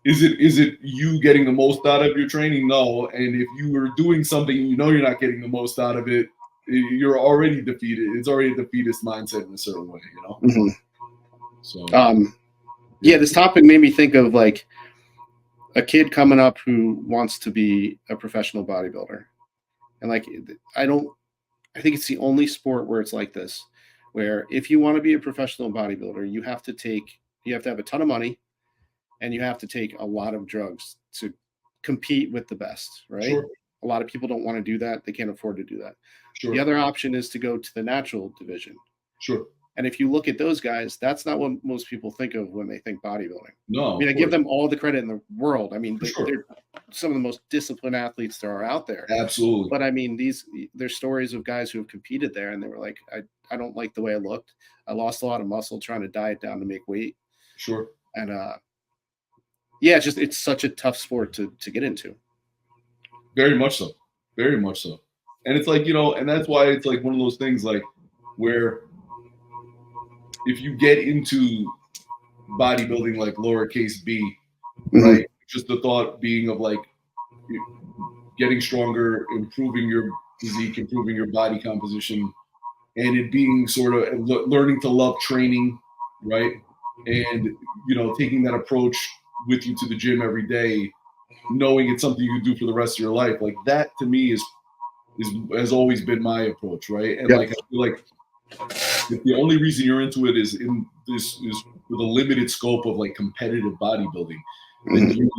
you getting the most out of your training? No. And if you were doing something you're not getting the most out of it, you're already defeated. It's already a defeatist mindset in a certain way, So yeah, this topic made me think of like a kid coming up who wants to be a professional bodybuilder. And like I think it's the only sport where it's like this, where if you want to be a professional bodybuilder, you have to have a ton of money and you have to take a lot of drugs to compete with the best, right? Sure. A lot of people don't want to do that. They can't afford to do that. Sure. The other option is to go to the natural division. Sure. And if you look at those guys, that's not what most people think of when they think bodybuilding. No. I mean, I give them all the credit in the world. I mean, sure. they're some of the most disciplined athletes there are out there. Absolutely. But I mean, there's stories of guys who have competed there and they were like, I don't like the way I looked. I lost a lot of muscle trying to diet down to make weight. Sure. And yeah, it's such a tough sport to get into. Very much so. Very much so. And it's like, and that's why it's like one of those things like where if you get into bodybuilding like lowercase b, right? Just the thought being of like getting stronger, improving your physique, improving your body composition, and it being sort of learning to love training, right? And, taking that approach with you to the gym every day, knowing it's something you do for the rest of your life. Like that to me has always been my approach, right? And like I feel like if the only reason you're into it is with a limited scope of like competitive bodybuilding, then you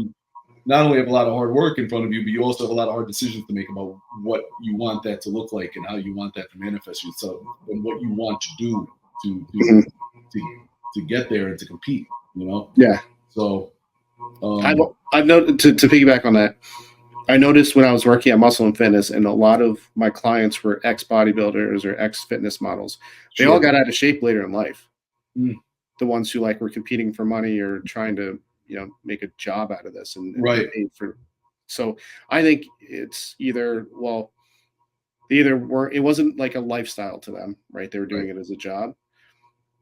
not only have a lot of hard work in front of you, but you also have a lot of hard decisions to make about what you want that to look like and how you want that to manifest yourself and what you want to do to get there and to compete, Yeah. So I've noted to piggyback on that. I noticed when I was working at Muscle and Fitness, and a lot of my clients were ex-bodybuilders or ex-fitness models. They all got out of shape later in life. The ones who like were competing for money or trying to, make a job out of this and right. paid for. So I think it's either it wasn't like a lifestyle to them, right? They were doing it as a job,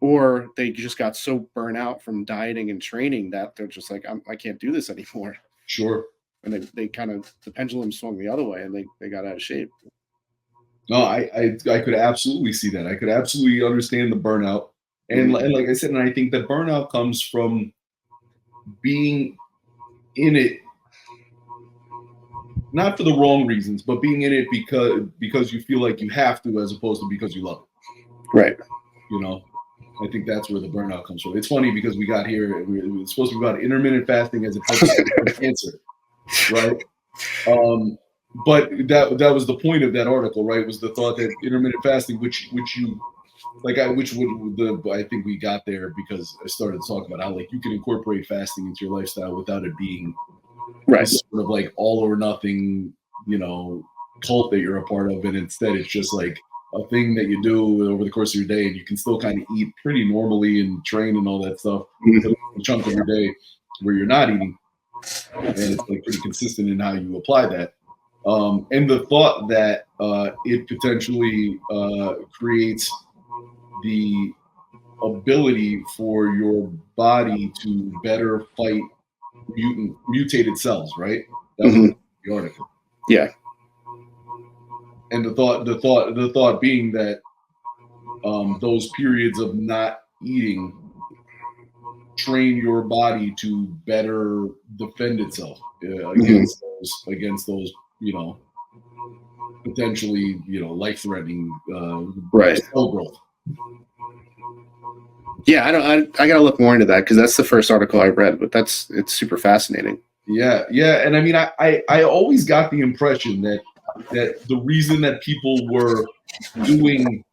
or they just got so burnt out from dieting and training that they're just like, I can't do this anymore. Sure. And they kind of, the pendulum swung the other way and they got out of shape. No, I could absolutely see that. I could absolutely understand the burnout. And like I said, and I think that burnout comes from being in it not for the wrong reasons, but being in it because you feel like you have to, as opposed to because you love it. Right. You know, I think that's where the burnout comes from. It's funny because we got here, and we were supposed to be about intermittent fasting as it helps with cancer, right? But that was the point of that article, right? Was the thought that intermittent fasting, which you like, I think we got there because I started talking about how like you can incorporate fasting into your lifestyle without it being Right. sort of like all or nothing, cult that you're a part of, and instead it's just like a thing that you do over the course of your day, and you can still kind of eat pretty normally and train and all that stuff. Mhm. A chunk of your day where you're not eating, and it's like pretty consistent in how you apply that. And the thought that it potentially creates the ability for your body to better fight mutated cells, right? That was the article. Yeah. And the thought being that those periods of not eating train your body to better defend itself against those, potentially, life-threatening Right. cell growth. Yeah, I gotta look more into that because that's the first article I read, but it's super fascinating. Yeah, and I mean, I always got the impression that the reason that people were doing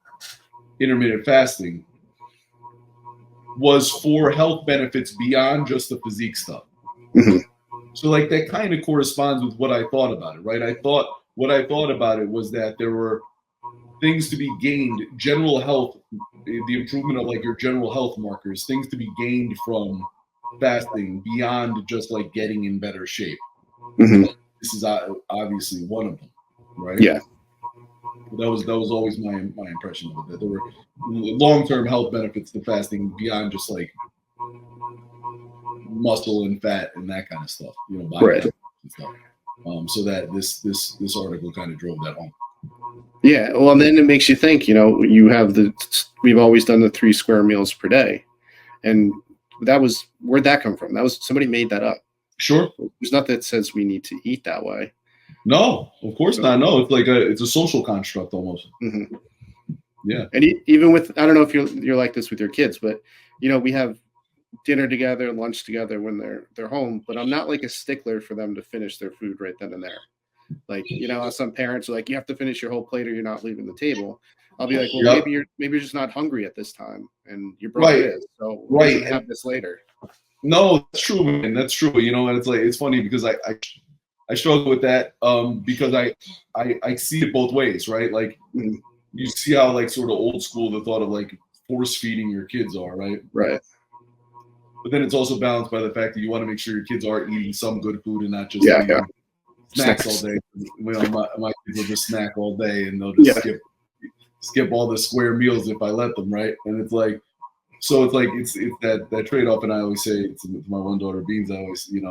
intermittent fasting was for health benefits beyond just the physique stuff. Mm-hmm. So like that kind of corresponds with what I thought about it, right? What I thought about it was that there were things to be gained, general health, the improvement of like your general health markers, things to be gained from fasting beyond just like getting in better shape. Mm-hmm. This is obviously one of them, right? Yeah. That was always my impression of it, that there were long-term health benefits to fasting beyond just like muscle and fat and that kind of stuff, body Right. and stuff. So that this article kind of drove that home. Yeah. Well, and then it makes you think. You have we've always done the 3 square meals per day, and where'd that come from? That was somebody made that up. Sure. There's nothing that says we need to eat that way. No, of course not. No, it's like it's a social construct almost. Mm-hmm. Yeah. And even with, I don't know if you're like this with your kids, but we have dinner together, lunch together when they're home, but I'm not like a stickler for them to finish their food right then and there. Like, some parents are like, you have to finish your whole plate or you're not leaving the table. I'll be like, well, maybe you're just not hungry at this time, and your brother is. So we can have this later. No, that's true, man. That's true. And it's like, it's funny because I struggle with that because I see it both ways, right? Like you see how like sort of old school the thought of like force feeding your kids are, right? Right. But then it's also balanced by the fact that you want to make sure your kids are eating some good food and not just snacks all day. My kids will just snack all day and they'll just skip all the square meals if I let them, right? And it's like, so it's like it's that trade-off. And I always say to my one daughter Beans, I always, we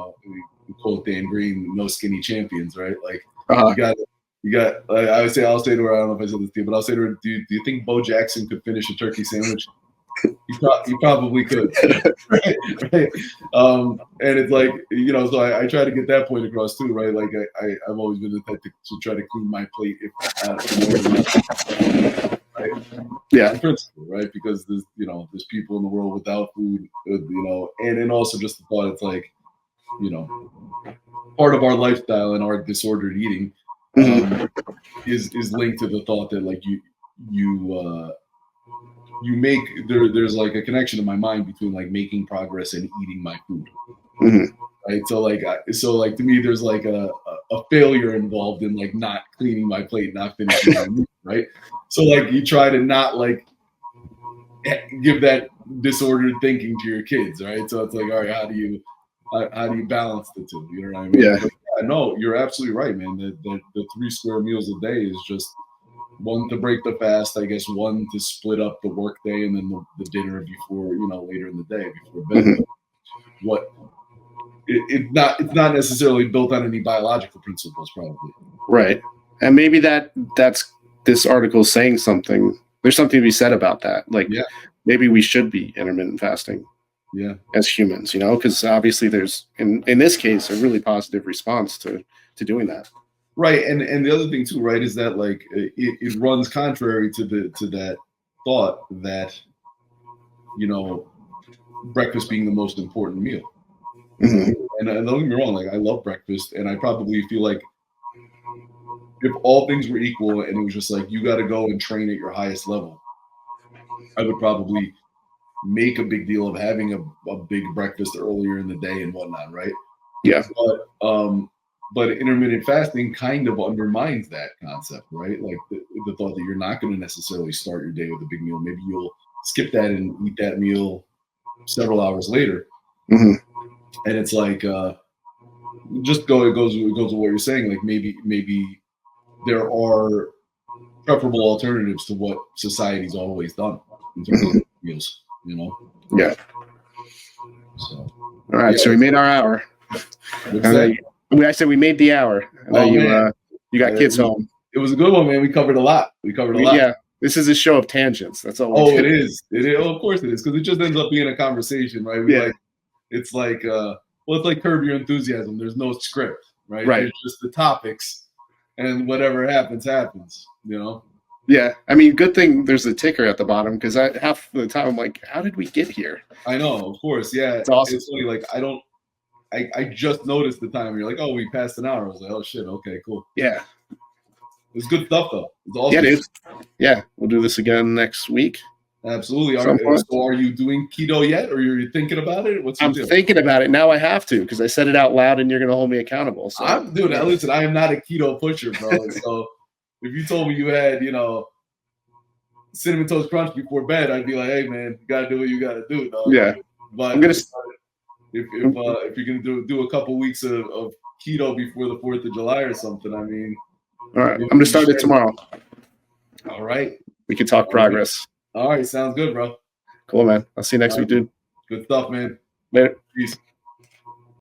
quote Dan Green, no skinny champions, right? Like you got I'll say to her, I don't know if I said this to you, but I'll say to her, do you think Bo Jackson could finish a turkey sandwich? You probably could. right? And it's like, so I try to get that point across too, right? Like I've always been the type to try to clean my plate right? Yeah. Principle, right? Because there's people in the world without food, and also just the thought, it's like, part of our lifestyle and our disordered eating is linked to the thought that like you make there's like a connection in my mind between like making progress and eating my food, right? So like to me there's like a failure involved in like not cleaning my plate, not finishing my meal, right? So like you try to not like give that disordered thinking to your kids, right? So it's like, all right, how do you balance the two? You know what I mean? Yeah. But no, you're absolutely right, man. The 3 square meals a day is just one to break the fast, I guess, one to split up the work day, and then the dinner before, later in the day before bed. What it's not necessarily built on any biological principles, probably. Right. And maybe that's this article saying something. There's something to be said about that. Like maybe we should be intermittent fasting. Yeah. As humans, because obviously there's in this case a really positive response to doing that. Right, and the other thing too, right, is that like it runs contrary to that thought that breakfast being the most important meal. Mhm. And don't get me wrong, like I love breakfast, and I probably feel like if all things were equal and it was just like you got to go and train at your highest level, I would probably make a big deal of having a big breakfast earlier in the day and whatnot, right? Yeah. But intermittent fasting kind of undermines that concept, right? Like the thought that you're not going to necessarily start your day with a big meal. Maybe you'll skip that and eat that meal several hours later. Mhm. And it's like just it goes with what you're saying. Like maybe there are preferable alternatives to what society's always done in terms of Mhm. meals, Yeah. So All right. yeah, So we made our hour. what's I know that? I said we made the hour. I know Oh man, you got kids home. it was a good one, man. We covered a lot. Yeah. This is a show of tangents. That's all we Oh, do. it is. It is. Oh, of course it is, because it just ends up being a conversation, right? Yeah. It's like it's like Curb Your Enthusiasm. There's no script, right? Right. There's just the topics, and whatever happens, happens. Yeah. I mean, good thing there's a ticker at the bottom, because half the time I'm like, how did we get here? I know, of course, yeah. It's awesome. It's funny, like I just noticed the time. You're like, oh, we passed an hour. I was like, oh shit, okay, cool. Yeah. It's good stuff though. It's awesome. Yeah, dude. Yeah, we'll do this again next week. Absolutely. So are you doing keto yet, or are you thinking about it? I'm thinking about it now. I have to, because I said it out loud, and you're going to hold me accountable. So I'm doing that. Listen, I am not a keto pusher, bro. So if you told me you had, Cinnamon Toast Crunch before bed, I'd be like, hey man, you gotta do what you gotta do, dog. Yeah. But I'm gonna if you're gonna do a couple weeks of keto before the 4th of July or something, I mean, all right. I'm gonna start it tomorrow. All right. We can talk progress. All right, sounds good, bro. Cool, man. I'll see you next week, dude. Good stuff, man. Later. Peace.